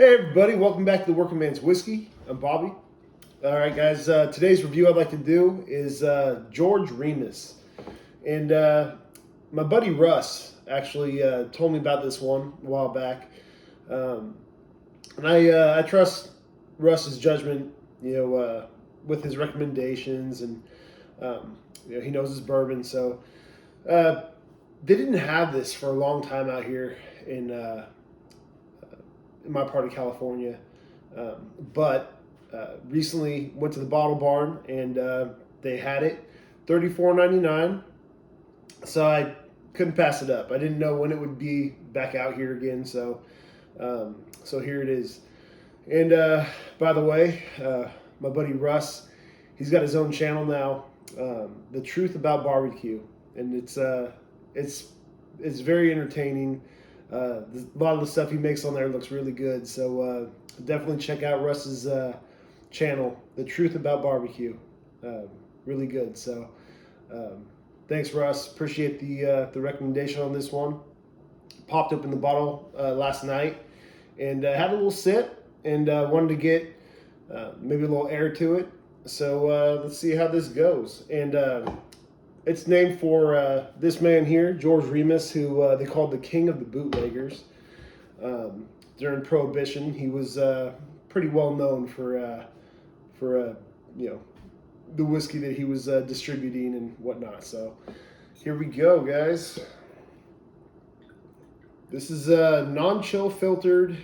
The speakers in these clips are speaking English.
Hey everybody, welcome back to the Working Man's Whiskey. I'm Bobby. All right, guys. Today's review I'd like to do is George Remus, and my buddy Russ actually told me about this one a while back, and I trust Russ's judgment, with his recommendations, and he knows his bourbon. So they didn't have this for a long time out here in my part of California. But recently went to the bottle barn and they had it, $34.99. So I couldn't pass it up. I didn't know when it would be back out here again. So here it is. And by the way, my buddy Russ, he's got his own channel now, The Truth About Barbecue, and it's very entertaining. A lot of the stuff he makes on there looks really good, so definitely check out Russ's channel, The Truth About Barbecue. Really good. So thanks, Russ. Appreciate the recommendation on this one. Popped open the bottle last night and had a little sip and wanted to get maybe a little air to it. So let's see how this goes. And it's named for this man here, George Remus, who they called the king of the bootleggers. During Prohibition, he was pretty well known for the whiskey that he was distributing and whatnot. So here we go, guys. This is non-chill filtered.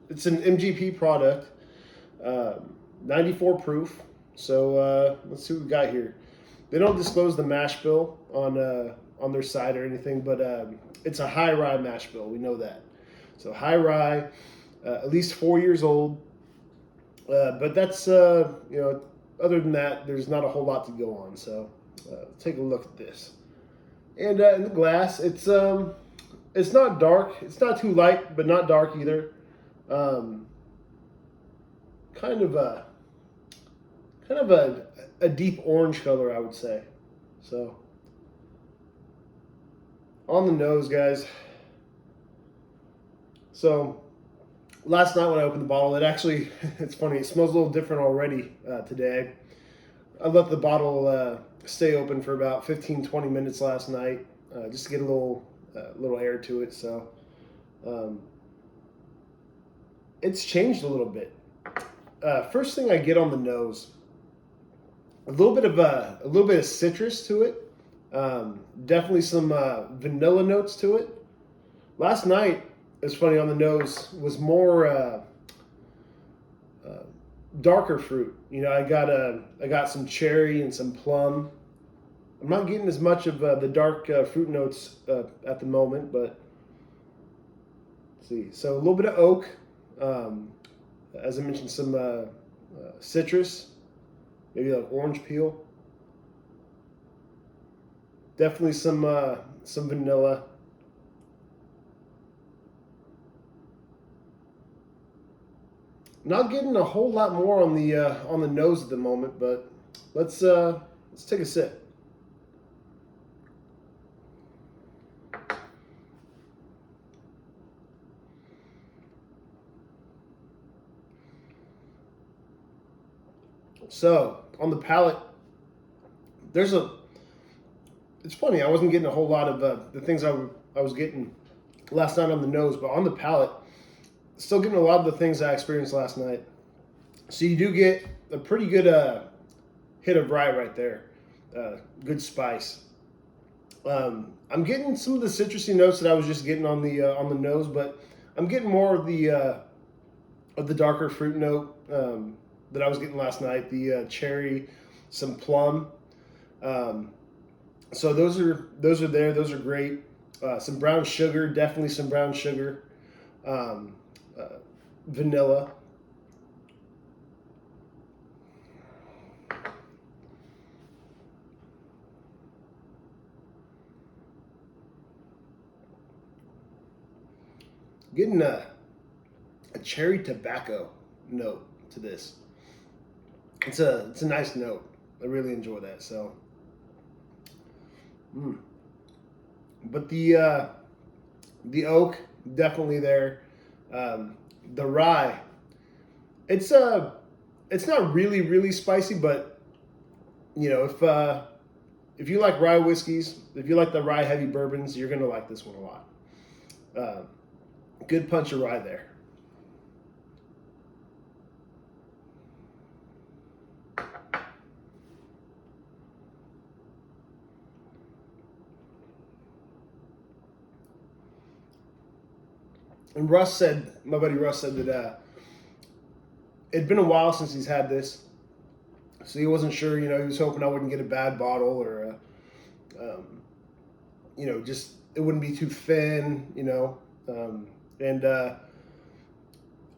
It's an MGP product, 94 proof. So let's see what we got here. They don't disclose the mash bill on their site or anything, but it's a high rye mash bill. We know that. So high rye, at least 4 years old. But that's other than that, there's not a whole lot to go on. So take a look at this. And in the glass, it's not dark. It's not too light, but not dark either. Kind of a deep orange color, I would say. So on the nose, guys. So last night when I opened the bottle, it actually, it's funny, it smells a little different already today. I let the bottle stay open for about 15-20 minutes last night just to get a little air to it. So it's changed a little bit. First thing I get on the nose, a little bit of citrus to it. Definitely some vanilla notes to it. Last night, it's funny, on the nose was more darker fruit. I got some cherry and some plum. I'm not getting as much of the dark fruit notes at the moment, but let's see. So a little bit of oak, as I mentioned, some citrus. Maybe like orange peel. Definitely some vanilla. Not getting a whole lot more on the nose at the moment, but let's take a sip. So on the palate, it's funny, I wasn't getting a whole lot of the things I was getting last night on the nose, but on the palate, still getting a lot of the things I experienced last night. So you do get a pretty good hit of rye right there, good spice. I'm getting some of the citrusy notes that I was just getting on the nose, but I'm getting more of the darker fruit note that I was getting last night, the cherry, some plum. So those are there. Those are great. Some brown sugar, definitely some brown sugar. Vanilla. Getting a cherry tobacco note to this. It's a nice note. I really enjoy that. So, but the oak definitely there. The rye, it's it's not really spicy, but if you like rye whiskeys, if you like the rye heavy bourbons, you're gonna like this one a lot. Uh, Good punch of rye there. And my buddy Russ said that it'd been a while since he's had this, so he wasn't sure. He was hoping I wouldn't get a bad bottle or, just it wouldn't be too thin. And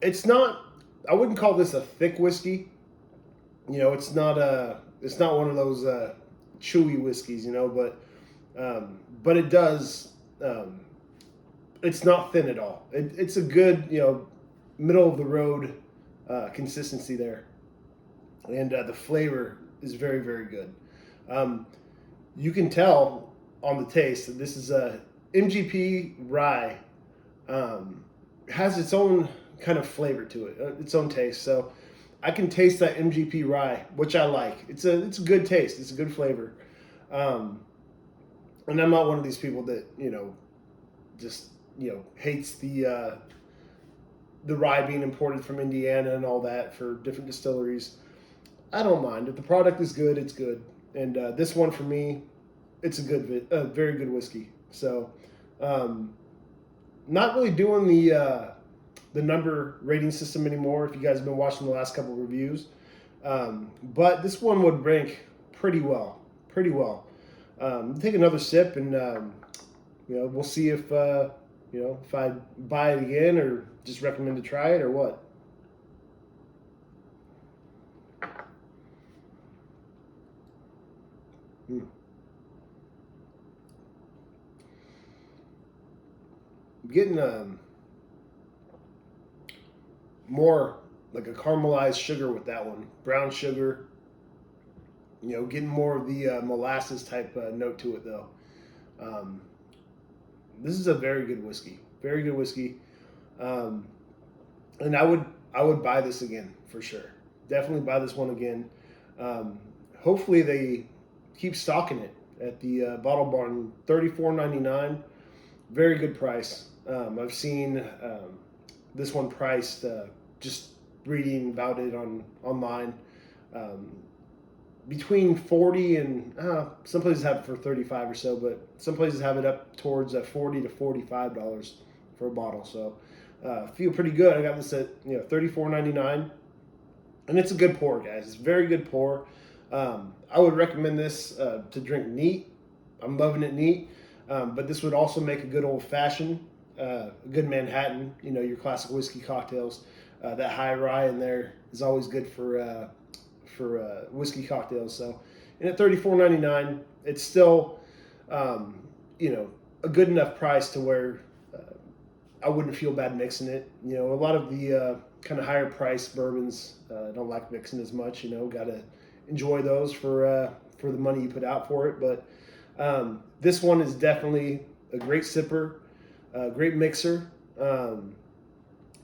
it's not. I wouldn't call this a thick whiskey. It's not one of those chewy whiskeys. But it does. It's not thin at all. It's a good, middle of the road consistency there, and the flavor is very, very good. You can tell on the taste that this is a MGP rye. Has its own kind of flavor to it, its own taste. So I can taste that MGP rye, which I like. It's a good taste. It's a good flavor. And I'm not one of these people that just hates the rye being imported from Indiana and all that for different distilleries. I don't mind. If the product is good, it's good. And this one for me, it's a very good whiskey. So, not really doing the number rating system anymore. If you guys have been watching the last couple of reviews, but this one would rank pretty well. Take another sip, and we'll see if if I buy it again or just recommend to try it or what. I'm getting more like a caramelized sugar with that one, brown sugar. Getting more of the molasses type note to it though. This is a very good whiskey, and I would buy this again for sure. Definitely buy this one again. Hopefully they keep stocking it at the Bottle Barn, $34.99. Very good price. I've seen this one priced just reading about it online. Between 40 and some places have it for 35 or so, but some places have it up towards $40 to $45 for a bottle. So feel pretty good. I got this at $34.99, and it's a good pour, guys. It's a very good pour. I would recommend this to drink neat. I'm loving it neat, but this would also make a good old fashioned, a good Manhattan. Your classic whiskey cocktails. That high rye in there is always good for whiskey cocktails. So, and at $34.99, it's still, a good enough price to where I wouldn't feel bad mixing it. A lot of the kind of higher priced bourbons don't like mixing as much. Got to enjoy those for the money you put out for it. But this one is definitely a great sipper, great mixer.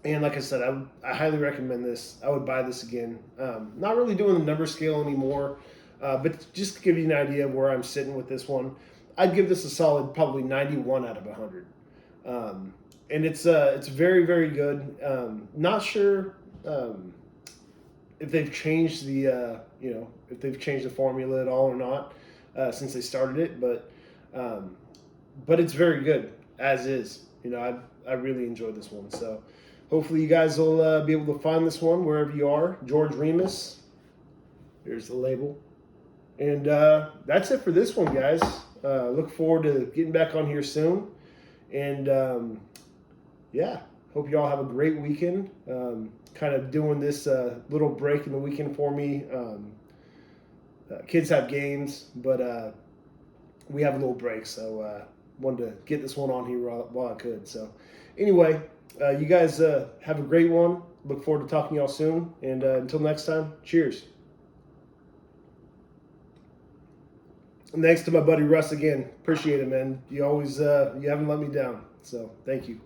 And like I said, I highly recommend this. I would buy this again. Not really doing the number scale anymore, but just to give you an idea of where I'm sitting with this one, I'd give this a solid probably 91 out of 100. And it's very, very good. Not sure if they've changed if they've changed the formula at all or not since they started it, but it's very good as is. I really enjoyed this one. So hopefully you guys will be able to find this one wherever you are. George Remus. Here's the label. And that's it for this one, guys. Look forward to getting back on here soon. And hope you all have a great weekend. Kind of doing this little break in the weekend for me. Kids have games, but we have a little break. So wanted to get this one on here while I could. So anyway, you guys have a great one. Look forward to talking to y'all soon. And until next time, cheers. And thanks to my buddy Russ again. Appreciate it, man. You always you haven't let me down. So thank you.